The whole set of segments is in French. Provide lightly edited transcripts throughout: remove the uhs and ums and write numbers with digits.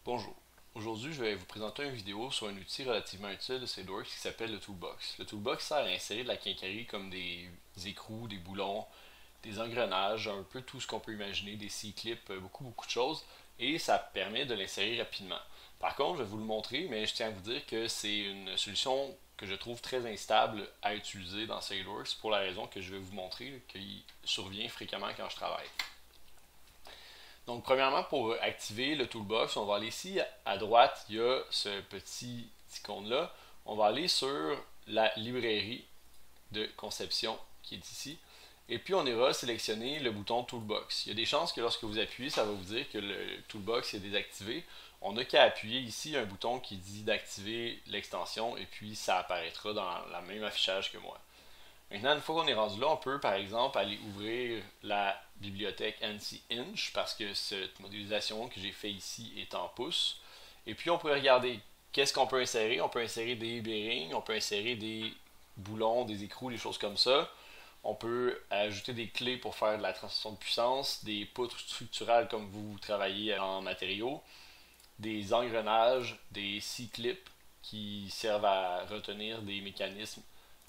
Bonjour. Aujourd'hui, je vais vous présenter une vidéo sur un outil relativement utile de SolidWorks qui s'appelle le Toolbox. Le Toolbox sert à insérer de la quincaillerie comme des écrous, des boulons, des engrenages, un peu tout ce qu'on peut imaginer, des C-clips, beaucoup de choses, et ça permet de l'insérer rapidement. Par contre, je vais vous le montrer, mais je tiens à vous dire que c'est une solution que je trouve très instable à utiliser dans SolidWorks pour la raison que je vais vous montrer, qui survient fréquemment quand je travaille. Donc, premièrement, pour activer le toolbox, on va aller ici à droite, il y a ce petit icône-là. On va aller sur la librairie de conception qui est ici. Et puis, on ira sélectionner le bouton Toolbox. Il y a des chances que lorsque vous appuyez, ça va vous dire que le Toolbox est désactivé. On n'a qu'à appuyer ici un bouton qui dit d'activer l'extension et puis ça apparaîtra dans le même affichage que moi. Maintenant, une fois qu'on est rendu là, on peut par exemple aller ouvrir la bibliothèque ANSI Inch parce que cette modélisation que j'ai fait ici est en pouces. Et puis on peut regarder qu'est-ce qu'on peut insérer. On peut insérer des bearings, on peut insérer des boulons, des écrous, des choses comme ça. On peut ajouter des clés pour faire de la transmission de puissance, des poutres structurales comme vous travaillez en matériaux, des engrenages, des C-clips qui servent à retenir des mécanismes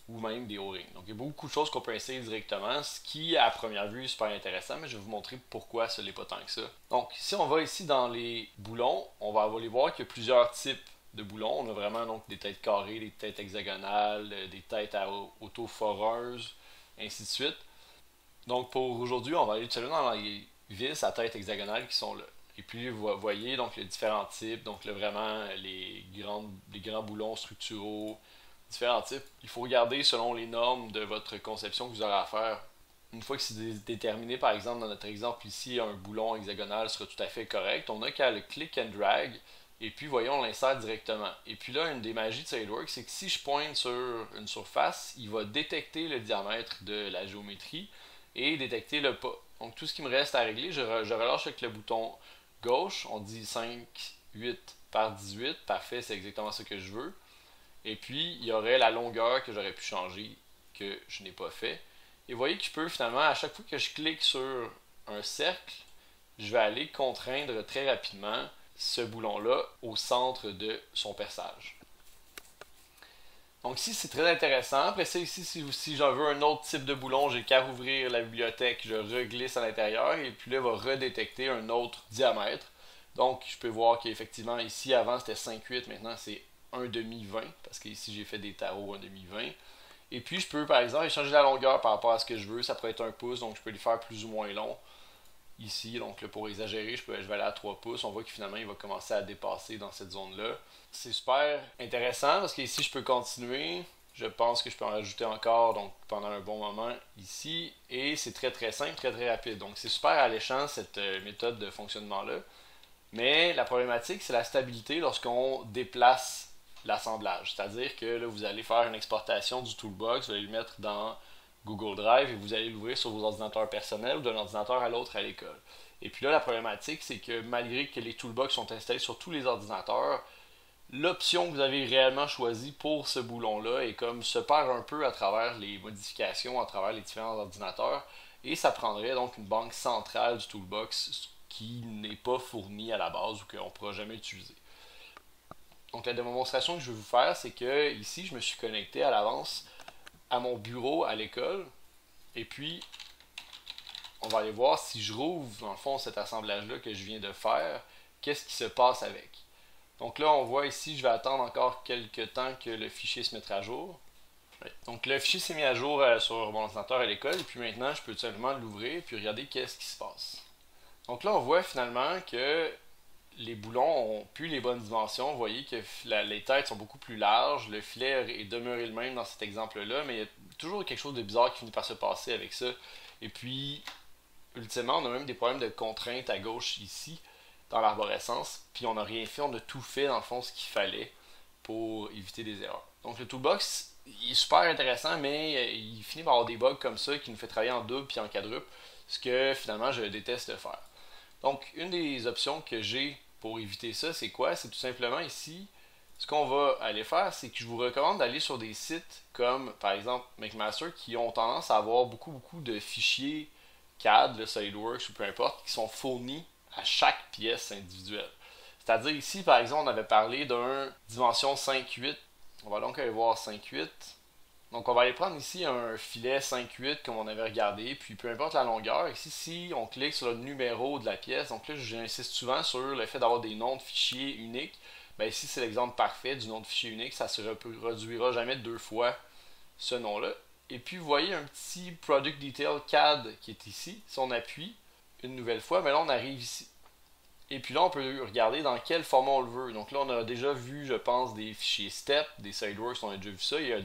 ou même des O-rings. Donc il y a beaucoup de choses qu'on peut insérer directement, ce qui à première vue est super intéressant, mais je vais vous montrer pourquoi ce n'est pas tant que ça. Donc si on va ici dans les boulons, on va aller voir qu'il y a plusieurs types de boulons. On a vraiment donc des têtes carrées, des têtes hexagonales, des têtes à auto-foreuses, ainsi de suite. Donc pour aujourd'hui, on va aller seulement dans les vis à tête hexagonale qui sont là. Et puis vous voyez donc les différents types, donc là, vraiment les grands boulons structuraux, différents types. Il faut regarder selon les normes de votre conception que vous aurez à faire. Une fois que c'est déterminé, par exemple, dans notre exemple ici, un boulon hexagonal sera tout à fait correct, on n'a qu'à le click and drag, et puis voyons, on l'insère directement. Et puis là, une des magies de SolidWorks, c'est que si je pointe sur une surface, il va détecter le diamètre de la géométrie et détecter le pas. Donc tout ce qui me reste à régler, je relâche avec le bouton gauche, on dit 5, 8 par 18, parfait, c'est exactement ce que je veux. Et puis, il y aurait la longueur que j'aurais pu changer, que je n'ai pas fait. Et vous voyez que je peux finalement, à chaque fois que je clique sur un cercle, je vais aller contraindre très rapidement ce boulon-là au centre de son perçage. Donc ici, c'est très intéressant. Après ça, ici, si j'en veux un autre type de boulon, j'ai qu'à rouvrir la bibliothèque, je reglisse à l'intérieur et puis là, il va redétecter un autre diamètre. Donc, je peux voir qu'effectivement, ici, avant, c'était 5,8, maintenant, c'est un demi 20, parce qu'ici, j'ai fait des tarots un demi 20. Et puis, je peux, par exemple, échanger la longueur par rapport à ce que je veux. Ça pourrait être un pouce, donc je peux les faire plus ou moins long. Ici, donc là, pour exagérer, je vais aller à 3 pouces. On voit que finalement, il va commencer à dépasser dans cette zone-là. C'est super intéressant parce qu'ici, je peux continuer. Je pense que je peux en rajouter encore donc pendant un bon moment ici. Et c'est très simple, très rapide. Donc c'est super alléchant cette méthode de fonctionnement-là. Mais la problématique, c'est la stabilité lorsqu'on déplace l'assemblage. C'est-à-dire que là, vous allez faire une exportation du toolbox, vous allez le mettre dans Google Drive et vous allez l'ouvrir sur vos ordinateurs personnels ou d'un ordinateur à l'autre à l'école. Et puis là, la problématique, c'est que malgré que les toolbox sont installés sur tous les ordinateurs, l'option que vous avez réellement choisie pour ce boulon-là est comme se perd un peu à travers les modifications, à travers les différents ordinateurs. Et ça prendrait donc une banque centrale du toolbox qui n'est pas fournie à la base ou qu'on ne pourra jamais utiliser. Donc la démonstration que je vais vous faire, c'est que ici, je me suis connecté à l'avance à mon bureau à l'école. Et puis, on va aller voir si je rouvre, dans le fond, cet assemblage-là que je viens de faire, qu'est-ce qui se passe avec. Donc là, on voit ici, je vais attendre encore quelques temps que le fichier se mette à jour. Donc le fichier s'est mis à jour sur mon ordinateur à l'école, et puis maintenant, je peux tout simplement l'ouvrir et puis regarder qu'est-ce qui se passe. Donc là, on voit finalement que les boulons ont plus les bonnes dimensions. Vous voyez que les têtes sont beaucoup plus larges. Le filet est demeuré le même dans cet exemple-là, mais il y a toujours quelque chose de bizarre qui finit par se passer avec ça. Et puis, ultimement, on a même des problèmes de contrainte à gauche ici, dans l'arborescence. Puis on n'a rien fait, on a tout fait dans le fond ce qu'il fallait pour éviter des erreurs. Donc le toolbox, il est super intéressant, mais il finit par avoir des bugs comme ça qui nous fait travailler en double puis en quadruple, ce que finalement je déteste faire. Donc, une des options que j'ai pour éviter ça, c'est quoi? C'est tout simplement ici, ce qu'on va aller faire, c'est que je vous recommande d'aller sur des sites comme, par exemple, McMaster, qui ont tendance à avoir beaucoup de fichiers CAD, le SolidWorks ou peu importe, qui sont fournis à chaque pièce individuelle. C'est-à-dire ici, par exemple, on avait parlé d'un dimension 5-8. On va donc aller voir 5-8. Donc on va aller prendre ici un filet 5-8 comme on avait regardé, puis peu importe la longueur, ici si on clique sur le numéro de la pièce, donc là j'insiste souvent sur le fait d'avoir des noms de fichiers uniques, ben ici c'est l'exemple parfait du nom de fichier unique, ça se reproduira jamais deux fois ce nom-là. Et puis vous voyez un petit Product Detail CAD qui est ici, si on appuie une nouvelle fois, ben là on arrive ici. Et puis là, on peut regarder dans quel format on le veut. Donc là, on a déjà vu, je pense, des fichiers STEP, des SolidWorks, on a déjà vu ça. Il y a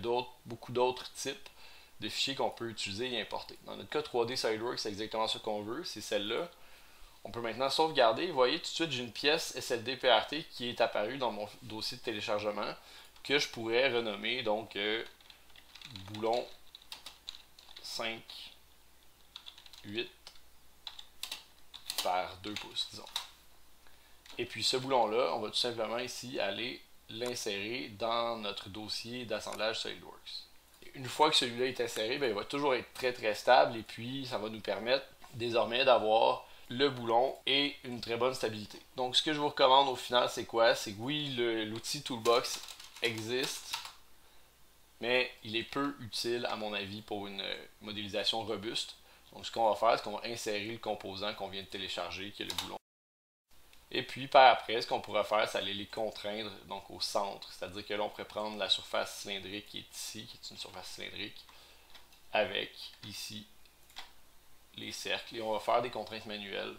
beaucoup d'autres types de fichiers qu'on peut utiliser et importer. Dans notre cas 3D SolidWorks, c'est exactement ce qu'on veut, c'est celle-là. On peut maintenant sauvegarder. Vous voyez, tout de suite, j'ai une pièce SLD PRT qui est apparue dans mon dossier de téléchargement que je pourrais renommer, donc, boulon 5, 8 par 2 pouces, disons. Et puis ce boulon-là, on va tout simplement ici aller l'insérer dans notre dossier d'assemblage SolidWorks. Une fois que celui-là est inséré, bien, il va toujours être très très stable et puis ça va nous permettre désormais d'avoir le boulon et une très bonne stabilité. Donc ce que je vous recommande au final, c'est quoi? C'est que oui, l'outil Toolbox existe, mais il est peu utile à mon avis pour une modélisation robuste. Donc ce qu'on va faire, c'est qu'on va insérer le composant qu'on vient de télécharger, qui est le boulon. Et puis par après, ce qu'on pourra faire, c'est aller les contraindre donc au centre. C'est-à-dire que là, on pourrait prendre la surface cylindrique qui est ici, qui est une surface cylindrique, avec ici les cercles. Et on va faire des contraintes manuelles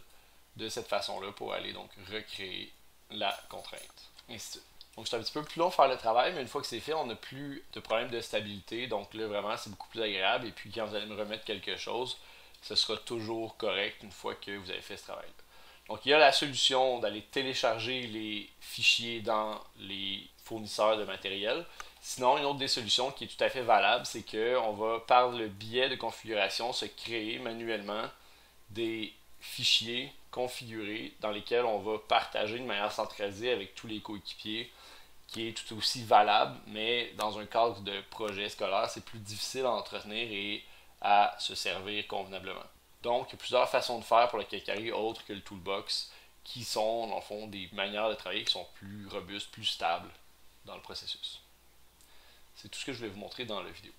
de cette façon-là pour aller donc recréer la contrainte. Ainsi de suite. Donc c'est un petit peu plus long de faire le travail, mais une fois que c'est fait, on n'a plus de problème de stabilité. Donc là, vraiment, c'est beaucoup plus agréable. Et puis quand vous allez me remettre quelque chose, ce sera toujours correct une fois que vous avez fait ce travail-là. Donc il y a la solution d'aller télécharger les fichiers dans les fournisseurs de matériel. Sinon, une autre des solutions qui est tout à fait valable, c'est qu'on va, par le biais de configuration, se créer manuellement des fichiers configurés dans lesquels on va partager de manière centralisée avec tous les coéquipiers, qui est tout aussi valable, mais dans un cadre de projet scolaire, c'est plus difficile à entretenir et à se servir convenablement. Donc, il y a plusieurs façons de faire pour le Calcari autres que le Toolbox, qui sont, dans le fond, des manières de travailler qui sont plus robustes, plus stables dans le processus. C'est tout ce que je voulais vous montrer dans la vidéo.